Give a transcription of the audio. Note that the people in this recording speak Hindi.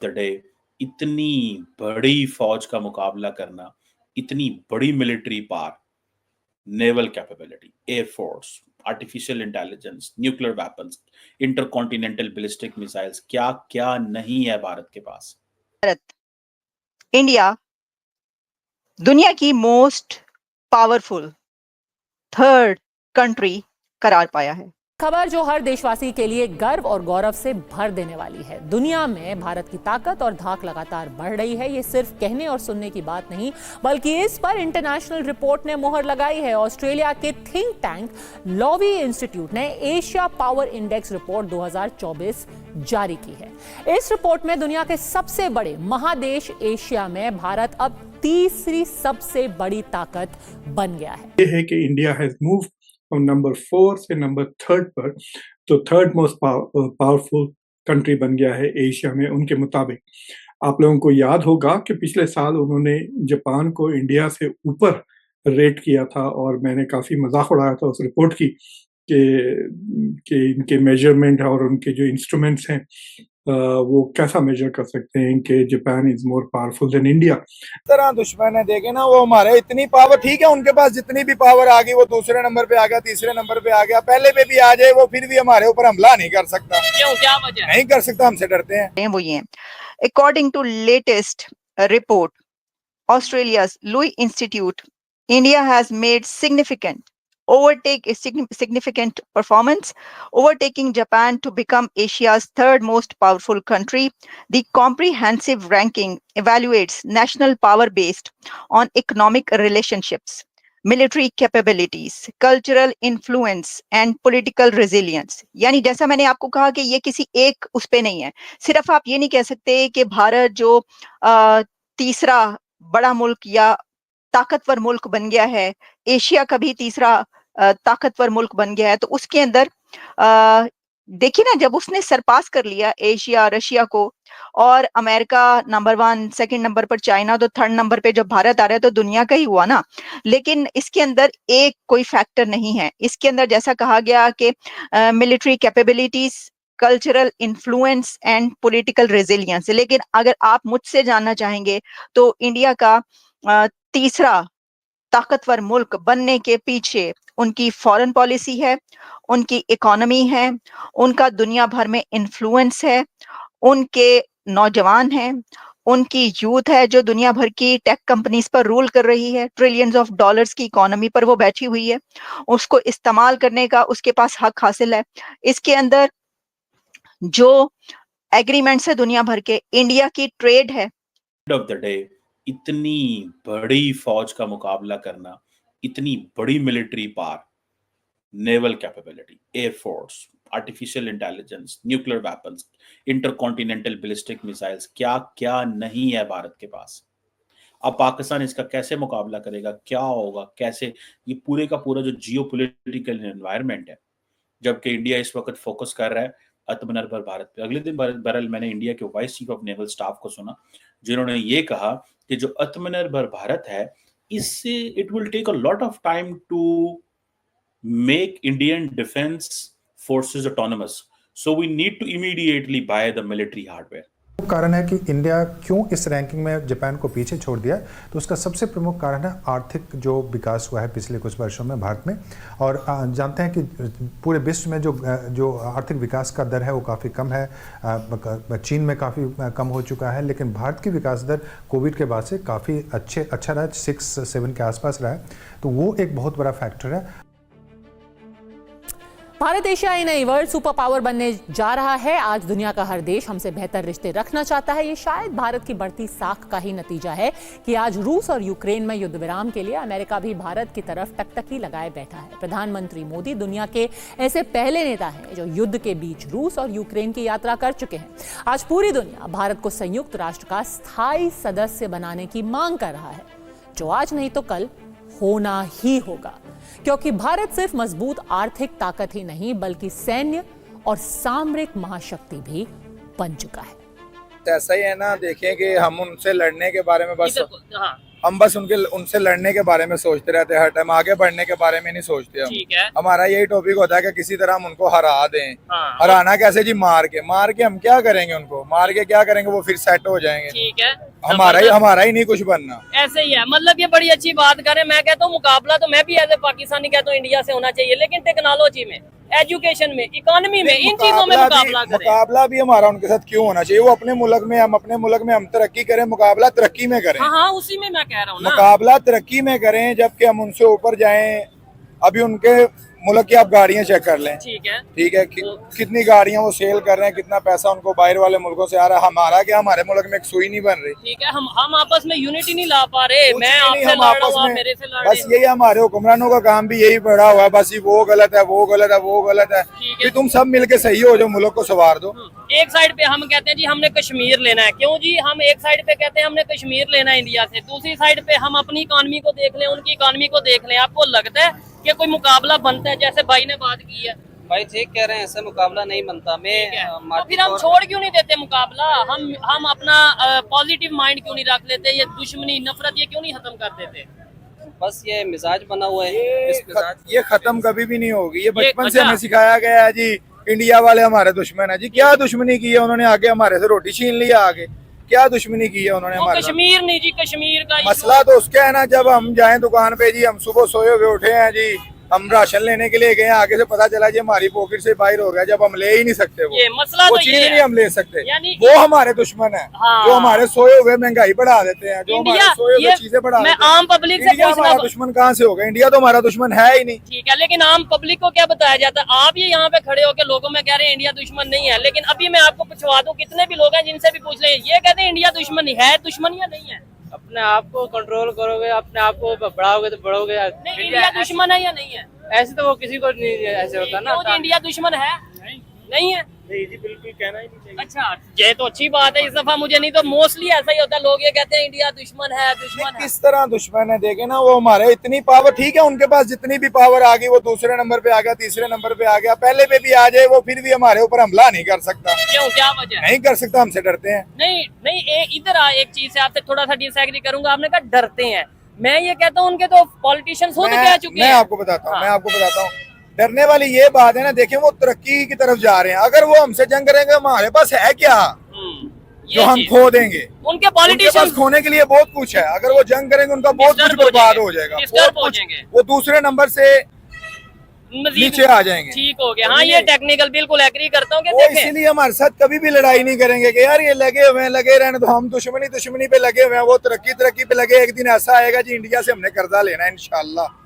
द डे इतनी बड़ी फौज का मुकाबला करना, इतनी बड़ी military power, naval capability, air force, artificial intelligence, nuclear weapons, intercontinental ballistic missiles, क्या क्या नहीं है भारत के पास। भारत, इंडिया दुनिया की मोस्ट पावरफुल थर्ड कंट्री करार पाया है। खबर जो हर देशवासी के लिए गर्व और गौरव से भर देने वाली है। दुनिया में भारत की ताकत और धाक लगातार बढ़ रही है। ये सिर्फ कहने और सुनने की बात नहीं, बल्कि इस पर इंटरनेशनल रिपोर्ट ने मोहर लगाई है। ऑस्ट्रेलिया के थिंक टैंक लॉवी इंस्टीट्यूट ने एशिया पावर इंडेक्स रिपोर्ट 2024 जारी की है। इस रिपोर्ट में दुनिया के सबसे बड़े महादेश एशिया में भारत अब तीसरी सबसे बड़ी ताकत बन गया है। ये है कि India has move from number 4 से नंबर 3 पर, तो थर्ड मोस्ट पावरफुल कंट्री बन गया है एशिया में उनके मुताबिक। आप लोगों को याद होगा कि पिछले साल उन्होंने जापान को इंडिया से ऊपर रेट किया था और मैंने काफ़ी मजाक उड़ाया था उस रिपोर्ट की कि इनके मेजरमेंट और उनके जो इंस्ट्रूमेंट्स हैं वो कैसा मेजर कर सकते हैं कि Japan is more powerful than India. तरह दुश्मन है, देखे ना, वो हमारे इतनी पावर, ठीक है उनके पास जितनी भी पावर आ गई, वो दूसरे नंबर पे आ गया, तीसरे नंबर पे आ गया, पहले पे भी आ जाए, वो फिर भी हमारे ऊपर हमला नहीं कर सकता। क्यों, क्या वजह? नहीं कर सकता, हमसे डरते हैं। वो ये according to latest report Australia's Louis Institute, India has made significant performance, overtaking Japan to become Asia's third most powerful country. The comprehensive ranking evaluates national power based on economic relationships, military capabilities, cultural influence and political resilience. यानी जैसा मैंने आपको कहा कि ये किसी एक उस पे नहीं है। सिर्फ आप ये नहीं कह सकते कि भारत जो तीसरा बड़ा मुल्क या ताकतवर मुल्क बन गया है, एशिया का भी तीसरा ताकतवर मुल्क बन गया है, तो उसके अंदर देखिए ना, जब उसने सरपास कर लिया एशिया, रशिया को, और अमेरिका नंबर 1, सेकंड नंबर पर चाइना, तो थर्ड नंबर पे जब भारत आ रहा है तो दुनिया का ही हुआ ना। लेकिन इसके अंदर एक कोई फैक्टर नहीं है। इसके अंदर जैसा कहा गया कि military capabilities, cultural influence and political resilience. लेकिन अगर आप मुझसे जानना चाहेंगे तो इंडिया का तीसरा ताकतवर मुल्क बनने के पीछे उनकी फॉरेन पॉलिसी है, उनकी इकोनॉमी है, उनका दुनिया भर में इन्फ्लुएंस है, उनके नौजवान हैं, उनकी यूथ है जो दुनिया भर की टेक कंपनीज पर रूल कर रही है, ट्रिलियंस ऑफ डॉलर्स की इकोनॉमी पर वो बैठी हुई है, उसको इस्तेमाल करने का उसके पास हक हासिल है। इसके अंदर जो एग्रीमेंट्स है दुनिया भर के, इंडिया की ट्रेड है। ऑफ द डे इतनी बड़ी फौज का मुकाबला करना, इतनी बड़ी military power, naval capability, air force, artificial intelligence, nuclear weapons, intercontinental ballistic missiles, क्या क्या नहीं है भारत के पास। अब पाकिस्तान इसका कैसे मुकाबला करेगा, क्या होगा, कैसे, ये पूरे का पूरा जो जियोपॉलिटिकल एनवायरनमेंट है, जबकि इंडिया इस वक्त फोकस कर रहा है आत्मनिर्भर भारत पे। अगले दिन बहरहाल मैंने इंडिया के vice chief of naval staff को सुना, जिन्होंने ये कहा कि जो आत्मनिर्भर भारत है, इससे it will take a lot of time to make Indian defense forces autonomous. So we need to immediately buy the military hardware. कारण है कि इंडिया क्यों इस रैंकिंग में जापान को पीछे छोड़ दिया, तो उसका सबसे प्रमुख कारण है आर्थिक जो विकास हुआ है पिछले कुछ वर्षों में भारत में। और जानते हैं कि पूरे विश्व में जो आर्थिक विकास का दर है वो काफ़ी कम है। चीन में काफ़ी कम हो चुका है, लेकिन भारत की विकास दर कोविड के बाद से काफ़ी अच्छा रहा, 6-7 के आसपास रहा है। तो वो एक बहुत बड़ा फैक्टर है। भारत एशिया ही नहीं, वर्ल्ड सुपर पावर बनने जा रहा है। आज दुनिया का हर देश हमसे बेहतर रिश्ते रखना चाहता है। ये शायद भारत की बढ़ती साख का ही नतीजा है कि आज रूस और यूक्रेन में युद्ध विराम के लिए अमेरिका भी भारत की तरफ टकटकी लगाए बैठा है। प्रधानमंत्री मोदी दुनिया के ऐसे पहले नेता हैं जो युद्ध के बीच रूस और यूक्रेन की यात्रा कर चुके हैं। आज पूरी दुनिया भारत को संयुक्त राष्ट्र का स्थायी सदस्य बनाने की मांग कर रहा है, जो आज नहीं तो कल होना ही होगा, क्योंकि भारत सिर्फ मजबूत आर्थिक ताकत ही नहीं बल्कि सैन्य और सामरिक महाशक्ति भी बन चुका है। ऐसा ही है ना, देखें कि हम उनसे लड़ने के बारे में बस हम बस उनसे लड़ने के बारे में सोचते रहते हैं हर टाइम, आगे बढ़ने के बारे में नहीं सोचते हम। ठीक है। हमारा यही टॉपिक होता है कि किसी तरह हम उनको हरा दें। हाँ। हराना कैसे जी? मार के हम क्या करेंगे? उनको मार के क्या करेंगे? वो फिर सेट हो जाएंगे। ठीक है। हमारा ही नहीं कुछ बनना। ऐसे ही है, मतलब ये बड़ी अच्छी बात करें। मैं कहता हूँ मुकाबला तो मैं भी एज ए पाकिस्तानी कहता हूँ इंडिया से होना चाहिए, लेकिन टेक्नोलॉजी में, एजुकेशन में, इकोनॉमी में, इन चीजों में मुकाबला करें। मुकाबला भी हमारा उनके साथ क्यों होना चाहिए? वो अपने मुल्क में, हम अपने मुल्क में, हम तरक्की करें, मुकाबला तरक्की में करें। हाँ हाँ, उसी में मैं कह रहा हूँ ना, मुकाबला तरक्की में करें, जबकि हम उनसे ऊपर जाएं। अभी उनके मुल्क की आप गाड़ियां चेक कर लें। ठीक है। ठीक है, कितनी गाड़ियां वो सेल कर रहे हैं, कितना पैसा उनको बाहर वाले मुल्कों से आ रहा है। हमारा क्या, हमारे मुल्क में एक सुई नहीं बन रही। ठीक है, हम आपस में यूनिटी नहीं ला पा रहे। कुछ मैं भी नहीं, आपसे हम लड़ रहा आपस हूँ, आप में मेरे से लड़ बस रहे यही हमारे हुक्मरानों का काम भी यही पड़ा हुआ है। बस वो गलत है, वो गलत है, वो गलत है। ठीक है। तुम सब मिलके सही हो, जो मुल्क को संवार दो। एक साइड पे हम कहते हैं जी हमने कश्मीर लेना है, क्यों जी? हम एक साइड पे कहते हैं हमने कश्मीर लेना है इंडिया से, दूसरी साइड पे हम अपनी इकॉनमी को देख लें, उनकी इकॉनमी को देख लें। आपको लगता है कि कोई मुकाबला बनता है? जैसे भाई ने बात की है, भाई ठीक कह रहे हैं, ऐसे मुकाबला नहीं बनता। तो फिर हम छोड़ क्यों नहीं देते मुकाबला? हम अपना पॉजिटिव माइंड क्यों नहीं रख लेते? ये दुश्मनी, नफरत, ये क्यों नहीं खत्म कर देते? बस ये मिजाज बना हुआ है, इस मिजाज ये खत्म कभी भी नहीं होगी। ये बचपन से अच्छा। हमें सिखाया गया है जी, इंडिया वाले हमारे दुश्मन है जी। क्या दुश्मनी की है उन्होंने? आगे हमारे से रोटी छीन लिया, आगे क्या दुश्मनी की है उन्होंने वो हमारे साथ? कश्मीर नहीं जी, कश्मीर का मसला तो उसका है ना, जब हम जाए दुकान पे जी, हम सुबह सोए हुए उठे हैं जी, हम राशन लेने के लिए गए, आगे से पता चला जी हमारी पॉकेट से बाहर हो गया, जब हम ले ही नहीं सकते ये मसला वो तो चीज ये नहीं है। हम ले सकते। यानी वो हमारे दुश्मन है, हाँ। जो हमारे सोए हुए महंगाई बढ़ा देते हैं, जो हमारे इंडिया, सोए हुए ये चीजें बढ़ा मैं देते हैं। आम पब्लिक से इंडिया पूछना हमारा दुश्मन कहाँ से होगा? इंडिया तो हमारा दुश्मन है ही नहीं। ठीक है, लेकिन आम पब्लिक को क्या बताया जाता है? आप ये यहाँ पे खड़े होकर लोगों में कह रहे हैं इंडिया दुश्मन नहीं है, लेकिन अभी मैं आपको पूछवा दूं, कितने भी लोग हैं जिनसे भी पूछ ले, ये कहते हैं इंडिया दुश्मन है। दुश्मन या नहीं है? अपने आप को कंट्रोल करोगे, अपने आप को बढ़ाओगे तो बढ़ोगे। नहीं, इंडिया दुश्मन है या नहीं है? ऐसे तो वो किसी को नहीं ऐसे होता ना। क्यों जी, इंडिया दुश्मन है? नहीं है? नहीं जी, बिल्कुल कहना ही नहीं चाहिए। अच्छा, ये तो अच्छी बात है। इस दफा मुझे, नहीं तो मोस्टली ऐसा ही होता है, लोग ये कहते हैं इंडिया दुश्मन है, दुश्मन है। किस तरह दुश्मन है? देखे ना, वो हमारे इतनी पावर, ठीक है उनके पास जितनी भी पावर आ गई, वो दूसरे नंबर पे आ गया, तीसरे नंबर पे आ गया, पहले पे भी आ जाए, वो फिर भी हमारे ऊपर हमला नहीं कर सकता। क्यों, क्या वजह है? नहीं कर सकता, हमसे डरते हैं। नहीं नहीं, इधर एक चीज से आपसे थोड़ा सा डिसएग्री करूंगा। आपने कहा डरते हैं, मैं ये कहता हूँ उनके तो पॉलिटिशियंस खुद कह चुके हैं। मैं आपको बताता हूँ, डरने वाली ये बात है ना। देखिए, वो तरक्की की तरफ जा रहे हैं, अगर वो हमसे जंग करेंगे, हमारे पास है क्या जो हम खो देंगे? उनके उनके पॉलिटिशियंस पास खोने के लिए बहुत कुछ है। अगर वो जंग करेंगे, उनका बहुत कुछ बर्बाद हो जाएगा, बहुत कुछ। वो दूसरे नंबर से नीचे आ जाएंगे। ठीक हो गया। हाँ, ये टेक्निकल बिल्कुल एग्री करता हूँ कि वो देखें, इसीलिए हमारे साथ कभी भी लड़ाई नहीं करेंगे कि यार ये लगे हुए हैं, लगे रहने तो, हम दुश्मनी पे लगे हुए हैं। वो तरक्की पे लगे। एक दिन ऐसा आएगा जी, इंडिया से हमने कर्जा लेना है इंशाल्लाह।